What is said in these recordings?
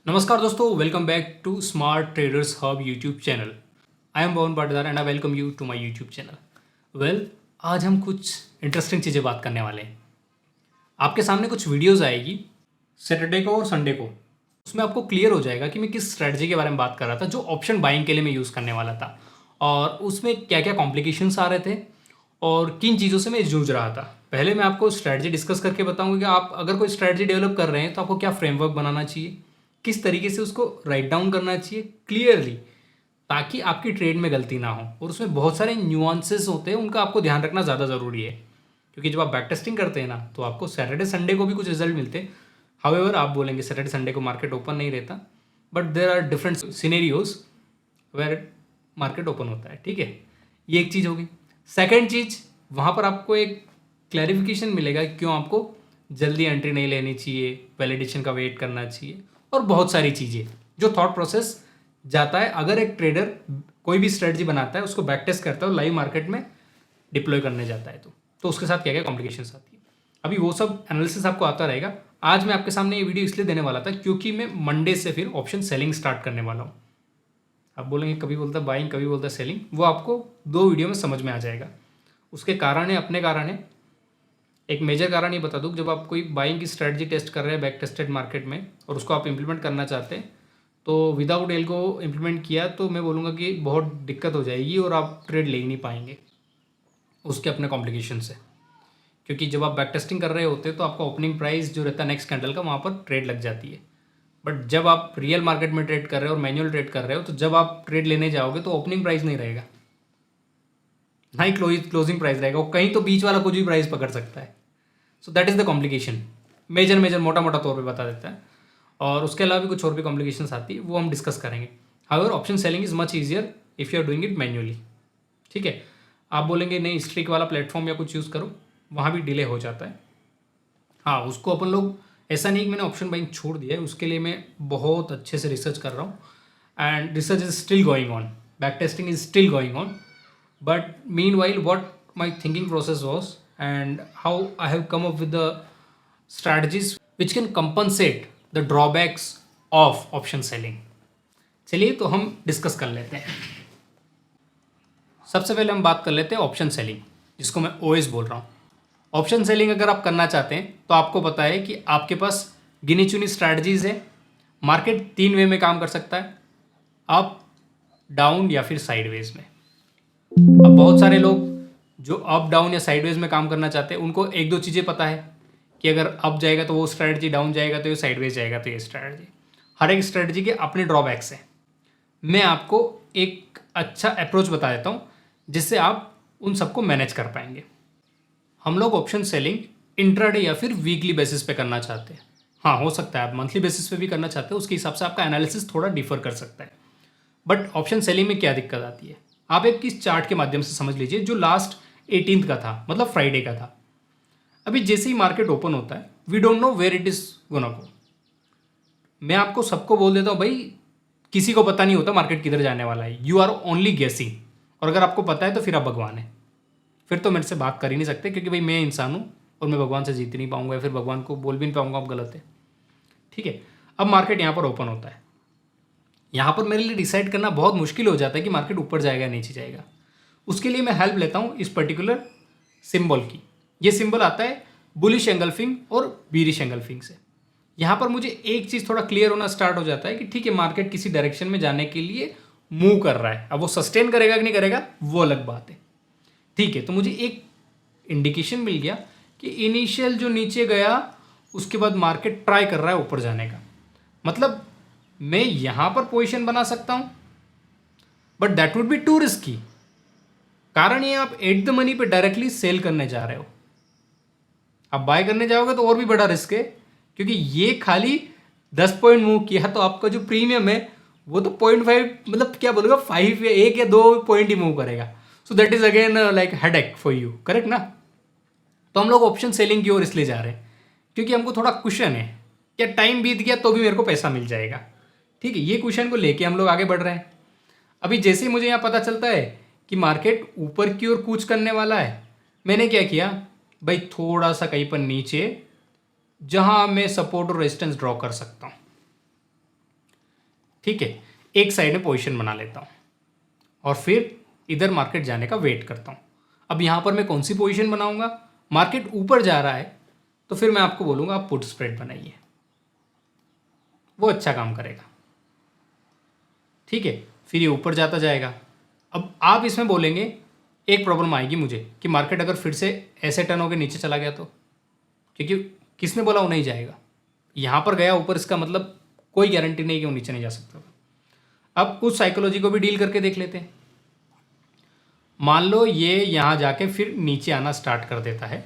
नमस्कार दोस्तों, welcome back to smart traders hub YouTube channel. I am Pawan Patidar and I welcome you to my YouTube channel. आज हम कुछ interesting चीज़ें बात करने वाले हैं। आपके सामने कुछ वीडियोस आएगी सैटरडे को और संडे को। उसमें आपको क्लियर हो जाएगा कि मैं किस स्ट्रेटजी के बारे में बात कर रहा था, जो ऑप्शन बाइंग के लिए मैं यूज़ करने वाला था, और उसमें क्या क्या कॉम्प्लिकेशंस आ रहे थे और किन चीज़ों से मैं जूझ रहा था। पहले मैं आपको स्ट्रेटजी डिस्कस करके बताऊंगा कि आप अगर कोई स्ट्रेटजी डेवलप कर रहे हैं तो आपको क्या फ्रेमवर्क बनाना चाहिए, किस तरीके से उसको राइट डाउन करना चाहिए क्लियरली, ताकि आपकी ट्रेड में गलती ना हो। और उसमें बहुत सारे न्यूआंसेस होते हैं, उनका आपको ध्यान रखना ज़्यादा ज़रूरी है, क्योंकि जब आप बैक टेस्टिंग करते हैं ना तो आपको सैटरडे संडे को भी कुछ रिजल्ट मिलते हैं। हाउएवर आप बोलेंगे सैटरडे संडे को मार्केट ओपन नहीं रहता, but there are different scenarios where market open होता है। ठीक है, ये एक चीज़ होगी। सेकेंड चीज़, वहाँ पर आपको एक क्लैरिफिकेशन मिलेगा कि क्यों आपको जल्दी एंट्री नहीं लेनी चाहिए, वैलिडेशन का वेट करना चाहिए, और बहुत सारी चीज़ें जो थॉट प्रोसेस जाता है अगर एक ट्रेडर कोई भी स्ट्रेटजी बनाता है, उसको बैक टेस्ट करता है और लाइव मार्केट में डिप्लॉय करने जाता है तो उसके साथ क्या क्या कॉम्प्लिकेशंस आती है। अभी वो सब एनालिसिस आपको आता रहेगा। आज मैं आपके सामने ये वीडियो इसलिए देने वाला था क्योंकि मैं मंडे से फिर ऑप्शन सेलिंग स्टार्ट करने वाला हूँ। आप बोलेंगे कभी बोलता है बाइंग, कभी बोलता है सेलिंग, वो आपको दो वीडियो में समझ में आ जाएगा। उसके कारण है, अपने कारण है। एक मेजर कारण ये बता दूँ, जब आप कोई बाइंग की स्ट्रेटजी टेस्ट कर रहे हैं बैक टेस्टेड मार्केट में और उसको आप इंप्लीमेंट करना चाहते हैं, तो विदाउट एल को इम्प्लीमेंट किया तो मैं बोलूँगा कि बहुत दिक्कत हो जाएगी और आप ट्रेड ले ही नहीं पाएंगे। उसके अपने कॉम्प्लिकेशन से, क्योंकि जब आप बैक टेस्टिंग कर रहे होते हैं तो आपका ओपनिंग प्राइस जो रहता है नेक्स्ट कैंडल का, वहाँ पर ट्रेड लग जाती है। बट जब आप रियल मार्केट में ट्रेड कर रहे हो और मैनुअल ट्रेड कर रहे हो, तो जब आप ट्रेड लेने जाओगे तो ओपनिंग प्राइस नहीं रहेगा, ना ही क्लोजिंग प्राइस रहेगा, वो कहीं तो बीच वाला कुछ भी प्राइस पकड़ सकता है। So that is the complication. Major मोटा मोटा तौर पे बता देता है, और उसके अलावा भी कुछ और भी कॉम्प्लिकेशंस आती है, वो हम डिस्कस करेंगे। However option selling is much easier if you are doing it manually. ठीक है, आप बोलेंगे नहीं स्ट्रिक वाला प्लेटफॉर्म या कुछ यूज़ करो, वहाँ भी डिले हो जाता है। हाँ, उसको अपन लोग, ऐसा नहीं कि मैंने ऑप्शन बाइंग छोड़ दिया है, उसके लिए मैं बहुत अच्छे से रिसर्च कर रहा हूँ, and research is still going on, back testing is still going on. But mean while what my thinking process was and how I have come up with the strategies which can compensate the drawbacks of option selling। चलिए तो हम discuss कर लेते हैं। सबसे पहले हम बात कर लेते हैं ऑप्शन सेलिंग, जिसको मैं ओएस बोल रहा हूँ। ऑप्शन सेलिंग अगर आप करना चाहते हैं तो आपको पता है कि आपके पास गिनी चुनी स्ट्रैटेजीज है। मार्केट तीन वे में काम कर सकता है, अप, डाउन या फिर साइडवेज में। अब बहुत सारे लोग जो अप, डाउन या साइडवेज में काम करना चाहते हैं, उनको एक दो चीज़ें पता है कि अगर अप जाएगा तो वो स्ट्रैटेजी, डाउन जाएगा तो ये साइडवेज जाएगा तो ये स्ट्रैटेजी। हर एक स्ट्रैटेजी के अपने ड्रॉबैक्स हैं। मैं आपको एक अच्छा अप्रोच बता देता हूँ जिससे आप उन सबको मैनेज कर पाएंगे। हम लोग ऑप्शन सेलिंग इंट्राडे या फिर वीकली बेसिस पे करना चाहते हैं। हाँ, हो सकता है आप मंथली बेसिस पे भी करना चाहते हो, उसके हिसाब से आपका एनालिसिस थोड़ा डिफर कर सकता है। बट ऑप्शन सेलिंग में क्या दिक्कत आती है, आप एक किस चार्ट के माध्यम से समझ लीजिए, जो लास्ट 18th का था, मतलब फ्राइडे का था। अभी जैसे ही मार्केट ओपन होता है, we don't know where it is gonna go. मैं आपको सबको बोल देता हूँ भाई, किसी को पता नहीं होता मार्केट किधर जाने वाला है, यू आर ओनली गेसिंग। और अगर आपको पता है तो फिर आप भगवान है, फिर तो मेरे से बात कर ही नहीं सकते, क्योंकि भाई मैं इंसान हूँ और मैं भगवान से जीत नहीं पाऊंगा, या फिर भगवान को बोल भी नहीं पाऊंगा आप गलत है। ठीक है, अब मार्केट यहाँ पर ओपन होता है। यहाँ पर मेरे लिए डिसाइड करना बहुत मुश्किल हो जाता है कि मार्केट ऊपर जाएगा नीचे जाएगा। उसके लिए मैं हेल्प लेता हूँ इस पर्टिकुलर सिंबल की। ये सिंबल आता है बुलिश एंगल्फिंग और बीरिश एंगल्फिंग से। यहाँ पर मुझे एक चीज़ थोड़ा क्लियर होना स्टार्ट हो जाता है कि ठीक है, मार्केट किसी डायरेक्शन में जाने के लिए मूव कर रहा है। अब वो सस्टेन करेगा कि नहीं करेगा वो अलग बात है। ठीक है, तो मुझे एक इंडिकेशन मिल गया कि इनिशियल जो नीचे गया, उसके बाद मार्केट ट्राई कर रहा है ऊपर जाने का। मतलब मैं यहाँ पर पोजीशन बना सकता हूँ, but that would be to risky. कारण ये, आप एट द मनी पे डायरेक्टली सेल करने जा रहे हो। आप बाय करने जाओगे तो और भी बड़ा रिस्क है, क्योंकि ये खाली 10 पॉइंट मूव किया तो आपका जो प्रीमियम है वो तो 0.5, मतलब क्या बोलूँगा, 5 या 1 या 2 पॉइंट ही मूव करेगा। So that is again like headache for you, correct ना। तो हम लोग ऑप्शन सेलिंग की ओर इसलिए जा रहे हैं क्योंकि हमको थोड़ा कुशन है, क्या टाइम बीत गया तो भी मेरे को पैसा मिल जाएगा। ठीक है, ये क्वेश्चन को लेके हम लोग आगे बढ़ रहे हैं। अभी जैसे ही मुझे यहाँ पता चलता है कि मार्केट ऊपर की ओर कूच करने वाला है, मैंने क्या किया भाई, थोड़ा सा कहीं पर नीचे जहाँ मैं सपोर्ट और रेजिस्टेंस ड्रॉ कर सकता हूँ, ठीक है, एक साइड में पोजीशन बना लेता हूँ और फिर इधर मार्केट जाने का वेट करता हूँ। अब यहाँ पर मैं कौन सी पोजीशन बनाऊंगा? मार्केट ऊपर जा रहा है तो फिर मैं आपको बोलूँगा आप पुट स्प्रेड बनाइए, वो अच्छा काम करेगा। ठीक है, फिर ये ऊपर जाता जाएगा। अब आप इसमें बोलेंगे एक प्रॉब्लम आएगी मुझे कि मार्केट अगर फिर से ऐसे टर्न होकर नीचे चला गया तो, क्योंकि किसने बोला वो नहीं जाएगा? यहाँ पर गया ऊपर, इसका मतलब कोई गारंटी नहीं कि वो नीचे नहीं जा सकता। अब उस साइकोलॉजी को भी डील करके देख लेते हैं। मान लो ये यहाँ जाके फिर नीचे आना स्टार्ट कर देता है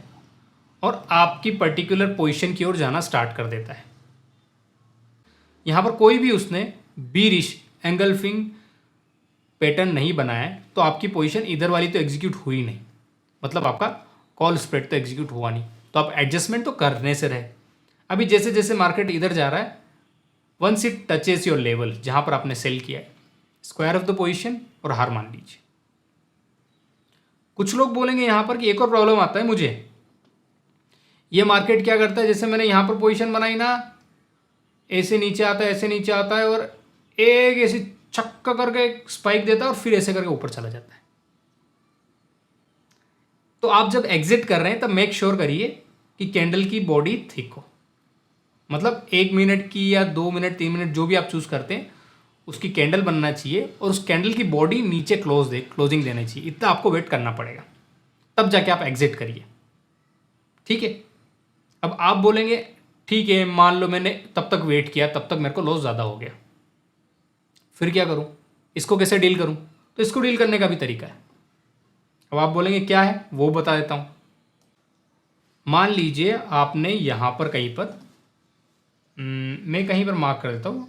और आपकी पर्टिकुलर पोजीशन की ओर जाना स्टार्ट कर देता है। यहाँ पर कोई भी उसने बीरिश एंगल्फिंग पैटर्न नहीं बनाया है तो आपकी पोजीशन इधर वाली तो एग्जीक्यूट हुई नहीं, मतलब आपका कॉल स्प्रेड तो एग्जीक्यूट हुआ नहीं, तो आप एडजस्टमेंट तो करने से रहे। अभी जैसे जैसे मार्केट इधर जा रहा है, once it touches your level जहाँ पर आपने सेल किया है, स्क्वायर ऑफ द पोजीशन और हार मान लीजिए। कुछ लोग बोलेंगे यहाँ पर कि एक और प्रॉब्लम आता है मुझे, ये मार्केट क्या करता है, जैसे मैंने यहाँ पर पोजीशन बनाई ना, ऐसे नीचे आता है, ऐसे नीचे आता है और एक ऐसे छक्का करके स्पाइक देता है और फिर ऐसे करके ऊपर चला जाता है। तो आप जब एग्जिट कर रहे हैं तब मेक श्योर करिए कि कैंडल की बॉडी थिक हो, मतलब 1 मिनट की या 2 मिनट 3 मिनट जो भी आप चूज करते हैं उसकी कैंडल बनना चाहिए और उस कैंडल की बॉडी नीचे क्लोजिंग देनी चाहिए। इतना आपको वेट करना पड़ेगा, तब जाके आप एग्जिट करिए। ठीक है, अब आप बोलेंगे ठीक है, मान लो मैंने तब तक वेट किया, तब तक मेरे को लॉस ज़्यादा हो गया, फिर क्या करूं, इसको कैसे डील करूं? तो इसको डील करने का भी तरीका है। अब आप बोलेंगे क्या है, वो बता देता हूं। मान लीजिए आपने यहां पर कहीं पर मैं कहीं पर मार्क कर देता हूं,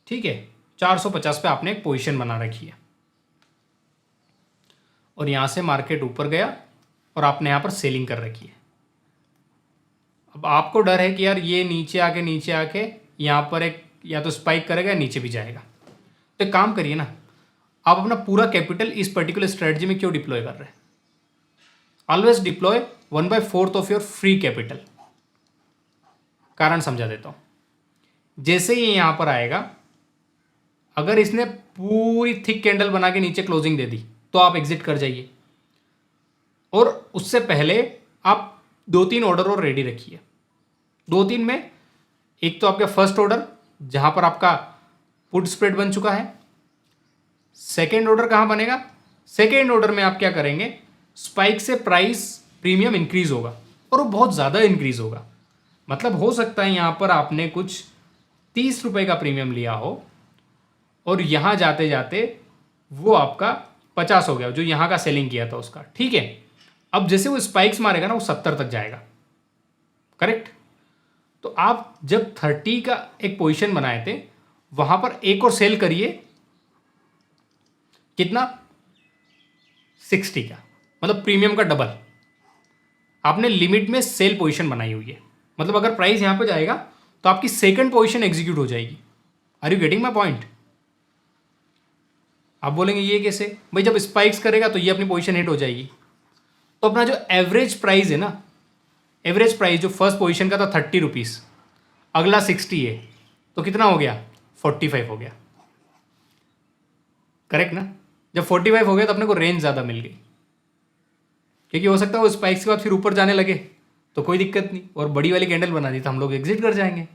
ठीक है, 450 पे आपने एक पोजीशन बना रखी है और यहां से मार्केट ऊपर गया और आपने यहां पर सेलिंग कर रखी है। अब आपको डर है कि यार ये नीचे आके यहां पर एक या तो स्पाइक करेगा या नीचे भी जाएगा। तो एक काम करिए ना, आप अपना पूरा कैपिटल इस पर्टिकुलर स्ट्रेटजी में क्यों डिप्लॉय कर रहे हैं? Always deploy 1/4 of your free capital. कारण समझा देता हूं। जैसे ही यहां पर आएगा, अगर इसने पूरी थिक कैंडल बना के नीचे क्लोजिंग दे दी तो आप एग्जिट कर जाइए, और उससे पहले आप 2-3 ऑर्डर और रेडी रखिए। 2-3 में एक तो आपका फर्स्ट ऑर्डर जहां पर आपका पुट स्प्रेड बन चुका है। सेकेंड ऑर्डर कहां बनेगा? सेकेंड ऑर्डर में आप क्या करेंगे, स्पाइक से प्राइस प्रीमियम इंक्रीज होगा और वो बहुत ज़्यादा इंक्रीज होगा। मतलब हो सकता है यहां पर आपने कुछ 30 रुपए का प्रीमियम लिया हो और यहां जाते जाते वो आपका 50 हो गया, जो यहां का सेलिंग किया था उसका। ठीक है, अब जैसे वो स्पाइक्स मारेगा ना, वो 70 तक जाएगा। करेक्ट? तो आप जब 30 का एक पोजीशन बनाए थे, वहां पर एक और सेल करिए। कितना? 60 का, मतलब प्रीमियम का डबल। आपने लिमिट में सेल पोजीशन बनाई हुई है, मतलब अगर प्राइस यहां पर जाएगा तो आपकी सेकंड पोजीशन एग्जीक्यूट हो जाएगी। Are you getting my point? आप बोलेंगे ये कैसे भाई, जब स्पाइक्स करेगा तो ये अपनी पोजीशन हिट हो जाएगी। तो अपना जो एवरेज प्राइस है ना, एवरेज प्राइस जो फर्स्ट पोजीशन का था 30 रुपीज़, अगला 60 है, तो कितना हो गया? 45 हो गया। करेक्ट ना? जब 45 हो गया तो अपने को रेंज ज़्यादा मिल गई, क्योंकि हो सकता है वो स्पाइक्स के बाद फिर ऊपर जाने लगे तो कोई दिक्कत नहीं, और बड़ी वाली कैंडल बना दी तो हम लोग एग्जिट कर जाएंगे।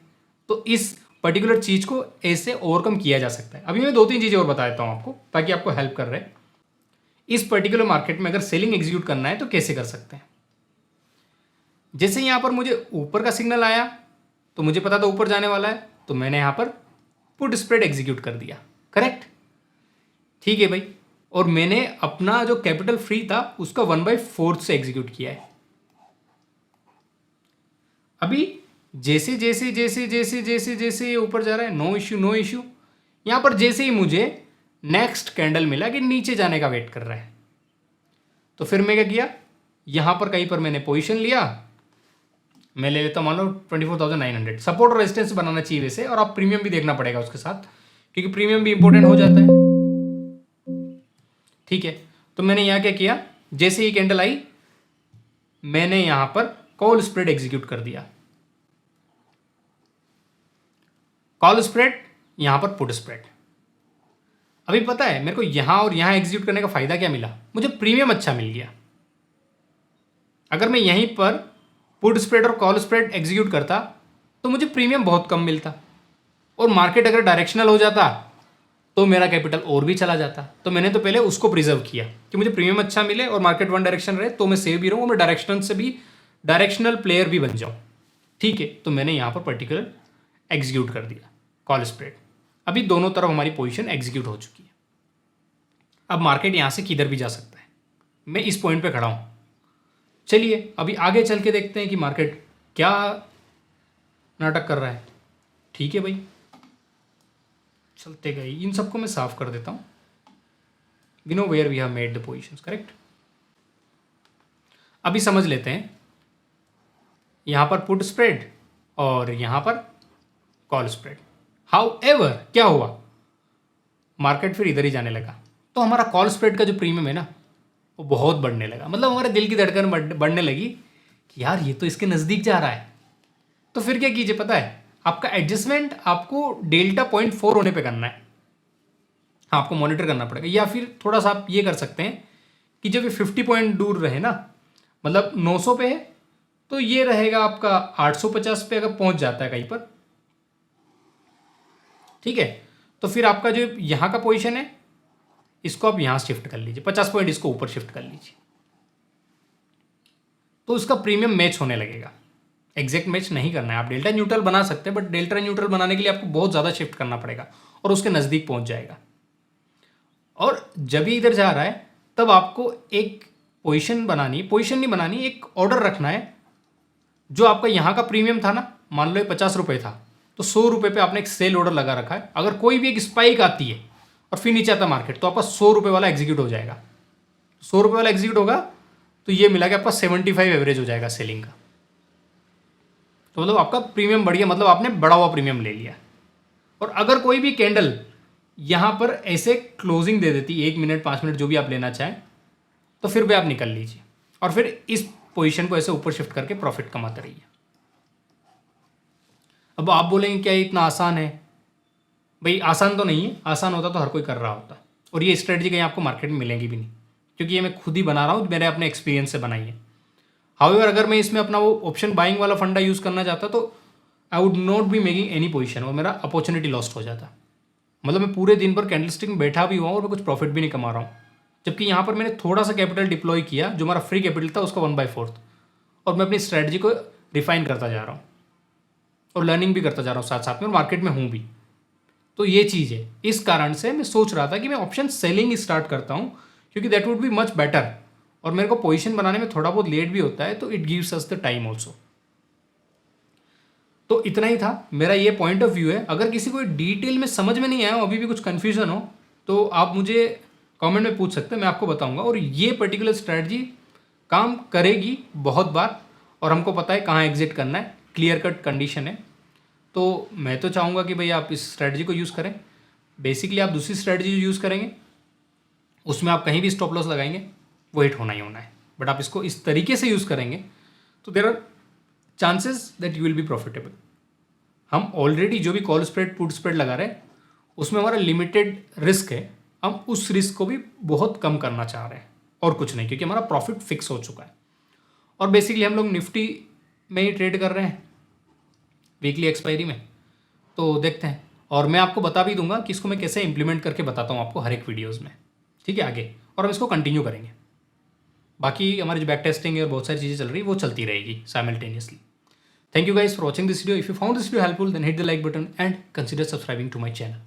तो इस पर्टिकुलर चीज़ को ऐसे ओवरकम किया जा सकता है। अभी मैं 2-3 चीज़ें और बता देता हूँ आपको, ताकि आपको हेल्प कर रहे। इस पर्टिकुलर मार्केट में अगर सेलिंग एग्जीक्यूट करना है तो कैसे कर सकते हैं? जैसे यहाँ पर मुझे ऊपर का सिग्नल आया तो मुझे पता था ऊपर जाने वाला है, तो मैंने यहाँ पर पुट स्प्रेड एग्जीक्यूट कर दिया। करेक्ट? ठीक है भाई, और मैंने अपना जो कैपिटल फ्री था उसका 1/4 से एग्जीक्यूट किया है। अभी जैसे जैसे जैसे जैसे जैसे जैसे ये ऊपर जा रहा है, नो इश्यू नो इश्यू। यहाँ पर जैसे ही मुझे नेक्स्ट कैंडल मिला कि नीचे जाने का वेट कर रहा है, तो फिर मैं क्या किया, यहाँ पर कहीं पर मैंने पोजीशन लिया। मैं ले लेता हूँ, मान लो 24,900। सपोर्ट और रेजिस्टेंस बनाना चाहिए वैसे, और आप प्रीमियम भी देखना पड़ेगा उसके साथ, क्योंकि प्रीमियम भी इंपॉर्टेंट हो जाता है। ठीक है, तो मैंने यहाँ क्या किया, जैसे ही कैंडल आई मैंने यहाँ पर कॉल स्प्रेड एग्जीक्यूट कर दिया। कॉल स्प्रेड यहाँ पर पुट स्प्रेड। अभी पता है मेरे को यहाँ और यहाँ एग्जीक्यूट करने का फ़ायदा क्या मिला, मुझे प्रीमियम अच्छा मिल गया। अगर मैं यहीं पर पुट स्प्रेड और कॉल स्प्रेड एग्जीक्यूट करता तो मुझे प्रीमियम बहुत कम मिलता, और मार्केट अगर डायरेक्शनल हो जाता तो मेरा कैपिटल और भी चला जाता। तो मैंने तो पहले उसको प्रिजर्व किया कि मुझे प्रीमियम अच्छा मिले और मार्केट वन डायरेक्शन रहे, तो मैं सेव भी रहूँ और मैं डायरेक्शनल से भी डायरेक्शनल प्लेयर भी बन जाऊँ। ठीक है, तो मैंने यहाँ पर पर्टिकुलर एग्जीक्यूट कर दिया कॉल स्प्रेड। अभी दोनों तरफ हमारी पोजीशन एग्जीक्यूट हो चुकी है। अब मार्केट यहाँ से किधर भी जा सकता है, मैं इस पॉइंट पे खड़ा हूँ। चलिए अभी आगे चल के देखते हैं कि मार्केट क्या नाटक कर रहा है। ठीक है भाई, चलते गए। इन सबको मैं साफ कर देता हूँ। We know where we have made the positions, correct. अभी समझ लेते हैं, यहाँ पर पुट स्प्रेड और यहाँ पर कॉल स्प्रेड। हाउ एवर क्या हुआ, मार्केट फिर इधर ही जाने लगा, तो हमारा कॉल स्प्रेड का जो प्रीमियम है ना वो बहुत बढ़ने लगा। मतलब हमारे दिल की धड़कन बढ़ने लगी कि यार ये तो इसके नज़दीक जा रहा है। तो फिर क्या कीजिए पता है, आपका एडजस्टमेंट आपको डेल्टा 0.4 होने पे करना है। हाँ, आपको मॉनिटर करना पड़ेगा, या फिर थोड़ा सा आप ये कर सकते हैं कि जब ये 50 पॉइंट दूर रहे ना, मतलब 900 पे है तो ये रहेगा आपका 850 पे अगर पहुंच जाता है कहीं पर, ठीक है, तो फिर आपका जो यहाँ का पोजीशन है इसको आप यहाँ शिफ्ट कर लीजिए, 50 पॉइंट इसको ऊपर शिफ्ट कर लीजिए, तो उसका प्रीमियम मैच होने लगेगा। एग्जैक्ट मैच नहीं करना है, आप डेल्टा न्यूट्रल बना सकते हैं, बट डेल्टा न्यूट्रल बनाने के लिए आपको बहुत ज़्यादा शिफ्ट करना पड़ेगा और उसके नज़दीक पहुंच जाएगा। और जब ये इधर जा रहा है तब आपको एक पोजीशन नहीं बनानी, एक ऑर्डर रखना है। जो आपका यहाँ का प्रीमियम था ना, मान लो ये 50 रुपये था, तो 100 रुपये पे आपने एक सेल ऑर्डर लगा रखा है। अगर कोई भी एक स्पाइक आती है और फिर नीचे आता मार्केट, तो आपका 100 रुपये वाला एग्जीक्यूट हो जाएगा। 100 रुपये वाला एग्जीक्यूट होगा तो ये मिला कि आपका 75 एवरेज हो जाएगा सेलिंग का। तो मतलब आपका प्रीमियम बढ़ गया, मतलब आपने बड़ा हुआ प्रीमियम ले लिया। और अगर कोई भी कैंडल यहाँ पर ऐसे क्लोजिंग दे देती 1 मिनट 5 मिनट जो भी आप लेना चाहें, तो फिर भी आप निकल लीजिए और फिर इस पोजीशन को ऐसे ऊपर शिफ्ट करके प्रॉफिट कमाते रहिए। अब आप बोलेंगे क्या ये इतना आसान है? भाई आसान तो नहीं है, आसान होता तो हर कोई कर रहा होता, और ये स्ट्रेटजी कहीं आपको मार्केट में मिलेगी भी नहीं, क्योंकि ये मैं खुद ही बना रहा हूँ, मैंने अपने एक्सपीरियंस से बनाई है। हाउएवर अगर मैं इसमें अपना वो ऑप्शन बाइंग वाला फंडा यूज़ करना चाहता तो I would not be making any position, और मेरा अपॉर्चुनिटी लॉस्ट हो जाता। मतलब मैं पूरे दिन पर कैंडलस्टिक में बैठा भी हुआ और मैं कुछ प्रॉफिट भी नहीं कमा रहा हूँ, जबकि यहाँ पर मैंने थोड़ा सा कैपिटल डिप्लॉय किया, जो हमारा फ्री कैपिटल था उसका 1/4, और मैं अपनी स्ट्रैटेजी को रिफाइन करता जा रहा हूँ और लर्निंग भी करता जा रहा हूँ साथ साथ में, और मार्केट में हूँ भी। तो ये चीज़ है, इस कारण से मैं सोच रहा था कि मैं ऑप्शन सेलिंग स्टार्ट करता हूँ, क्योंकि that would be much better, और मेरे को पोजीशन बनाने में थोड़ा बहुत लेट भी होता है, तो it gives us the time also. तो इतना ही था, मेरा ये पॉइंट ऑफ व्यू है। अगर किसी को डिटेल में समझ में नहीं आया हो, अभी भी कुछ कन्फ्यूजन हो, तो आप मुझे कमेंट में पूछ सकते हैं, मैं आपको बताऊंगा। और ये पर्टिकुलर स्ट्रैटेजी काम करेगी बहुत बार, और हमको पता है कहाँ एग्जिट करना है, क्लियर कट कंडीशन है। तो मैं तो चाहूँगा कि भाई आप इस स्ट्रैटेजी को यूज़ करें। बेसिकली आप दूसरी स्ट्रैटेजी जो यूज़ करेंगे उसमें आप कहीं भी स्टॉप लॉस लगाएंगे वो हिट होना ही होना है, बट आप इसको इस तरीके से यूज़ करेंगे तो there are chances that you will be profitable. हम ऑलरेडी जो भी कॉल स्प्रेड पुट स्प्रेड लगा रहे हैं उसमें हमारा लिमिटेड रिस्क है, हम उस रिस्क को भी बहुत कम करना चाह रहे हैं और कुछ नहीं, क्योंकि हमारा प्रॉफिट फिक्स हो चुका है। और बेसिकली हम लोग निफ्टी में ही ट्रेड कर रहे हैं वीकली एक्सपायरी में, तो देखते हैं। और मैं आपको बता भी दूंगा कि इसको मैं कैसे इंप्लीमेंट करके बताता हूँ आपको हर एक वीडियोज़ में, ठीक है, आगे। और हम इसको कंटिन्यू करेंगे। बाकी हमारी जो बैक टेस्टिंग है और बहुत सारी चीज़ें चल रही है वो चलती रहेगी simultaneously. Thank you guys for watching this video. If you found this video helpful, then hit the like button and consider subscribing to my channel.